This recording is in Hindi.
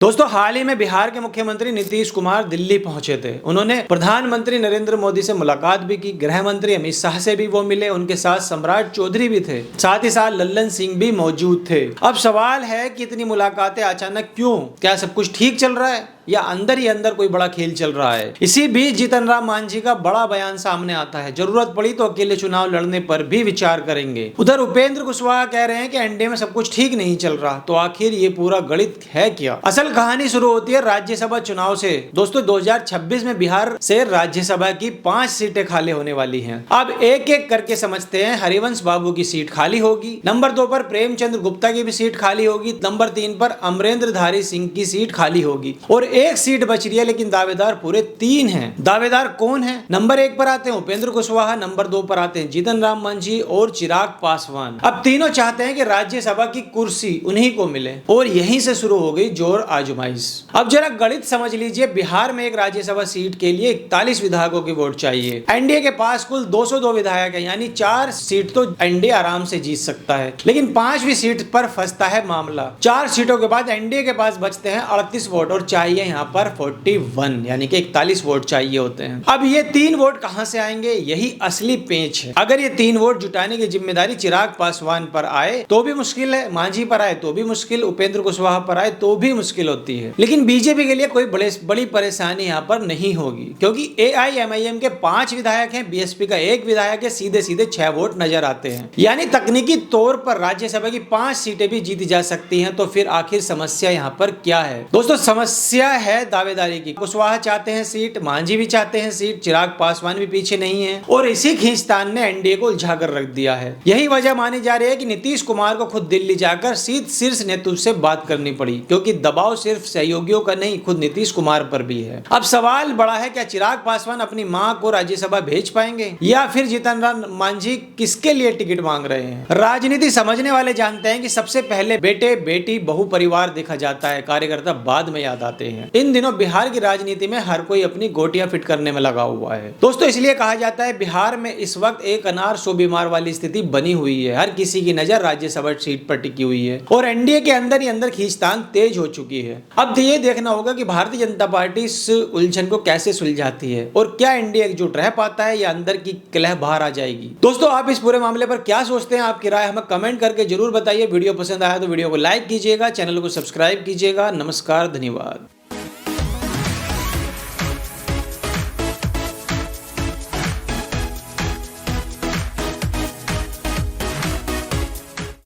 दोस्तों, हाल ही में बिहार के मुख्यमंत्री नीतीश कुमार दिल्ली पहुंचे थे। उन्होंने प्रधानमंत्री नरेंद्र मोदी से मुलाकात भी की, गृह मंत्री अमित शाह से भी वो मिले, उनके साथ सम्राट चौधरी भी थे, साथ ही साथ लल्लन सिंह भी मौजूद थे। अब सवाल है कि इतनी मुलाकातें अचानक क्यों? क्या सब कुछ ठीक चल रहा है या अंदर ही अंदर कोई बड़ा खेल चल रहा है? इसी बीच जीतन राम मांझी का बड़ा बयान सामने आता है, जरूरत पड़ी तो अकेले चुनाव लड़ने पर भी विचार करेंगे। उधर उपेंद्र कुशवाहा कह रहे हैं कि एनडीए में सब कुछ ठीक नहीं चल रहा, तो आखिर ये पूरा गणित है क्या? असल कहानी शुरू होती है राज्यसभा चुनाव से। दोस्तों, 2026 में बिहार से राज्यसभा की 5 सीटें खाली होने वाली हैं। अब एक एक करके समझते हैं। हरिवंश बाबू की सीट खाली होगी, नंबर 2 पर प्रेमचंद्र गुप्ता की भी सीट खाली होगी, नंबर 3 पर अमरेंद्रधारी सिंह की सीट खाली होगी और एक सीट बच रही है, लेकिन दावेदार पूरे 3 हैं। दावेदार कौन है? नंबर 1 पर आते हैं उपेंद्र कुशवाहा, नंबर 2 पर आते हैं जीतन राम मांझी और चिराग पासवान। अब तीनों चाहते हैं कि राज्यसभा की कुर्सी उन्हीं को मिले और यहीं से शुरू हो गई जोर आजमाइश। अब जरा गणित समझ लीजिए। बिहार में एक राज्यसभा सीट के लिए 41 विधायकों की वोट चाहिए। एनडीए के पास कुल 202 विधायक है, यानी 4 सीट तो एनडीए आराम से जीत सकता है, लेकिन 5वीं सीट पर फंसता है मामला। 4 सीटों के बाद एनडीए के पास बचते हैं 38 वोट और चाहिए यहाँ पर 41, यानी कि 41 वोट चाहिए होते हैं। अब ये 3 वोट कहां से आएंगे? यही असली पेंच है। अगर ये 3 वोट जुटाने की जिम्मेदारी चिराग पासवान पर आए तो भी मुश्किल है, मांझी पर आए तो भी मुश्किल, उपेंद्र कुशवाहा पर आए तो भी मुश्किल होती है। लेकिन बीजेपी के लिए कोई बड़ी परेशानी यहाँ पर नहीं होगी, क्योंकि एआईएमआईएम के 5 विधायक हैं, बीएसपी का 1 विधायक है, सीधे सीधे 6 वोट नजर आते हैं। यानी तकनीकी तौर पर राज्यसभा की 5 सीटें भी जीती जा सकती हैं। तो फिर आखिर समस्या यहाँ पर क्या है? दोस्तों, समस्या है दावेदारी की। कुशवाहा चाहते हैं सीट, मांझी भी चाहते हैं सीट, चिराग पासवान भी पीछे नहीं है और इसी खींचतान ने एनडीए को उलझा कर रख दिया है। यही वजह मानी जा रही है कि नीतीश कुमार को खुद दिल्ली जाकर शीर्ष नेतृत्व से बात करनी पड़ी, क्योंकि दबाव सिर्फ सहयोगियों का नहीं, खुद नीतीश कुमार पर भी है। अब सवाल बड़ा है, क्या चिराग पासवान अपनी मां को राज्यसभा भेज पाएंगे या फिर जीतन राम मांझी किसके लिए टिकट मांग रहे हैं? राजनीति समझने वाले जानते हैं कि सबसे पहले बेटे बेटी बहु परिवार देखा जाता है, कार्यकर्ता बाद में याद आते हैं। इन दिनों बिहार की राजनीति में हर कोई अपनी गोटियां फिट करने में लगा हुआ है। दोस्तों, इसलिए कहा जाता है बिहार में इस वक्त एक अनार 100 बीमार वाली स्थिति बनी हुई है। हर किसी की नजर राज्यसभा सीट पर टिकी हुई है और एनडीए के अंदर ही अंदर खींचतान तेज हो चुकी है। अब ये देखना होगा कि भारतीय जनता पार्टी इस उलझन को कैसे सुलझाती है और क्या एनडीए एकजुट रह पाता है या अंदर की कलह बाहर आ जाएगी। दोस्तों, आप इस पूरे मामले पर क्या सोचते हैं? आपकी राय हमें कमेंट करके जरूर बताइए। वीडियो पसंद आया तो वीडियो को लाइक कीजिएगा, चैनल को सब्सक्राइब कीजिएगा। नमस्कार, धन्यवाद।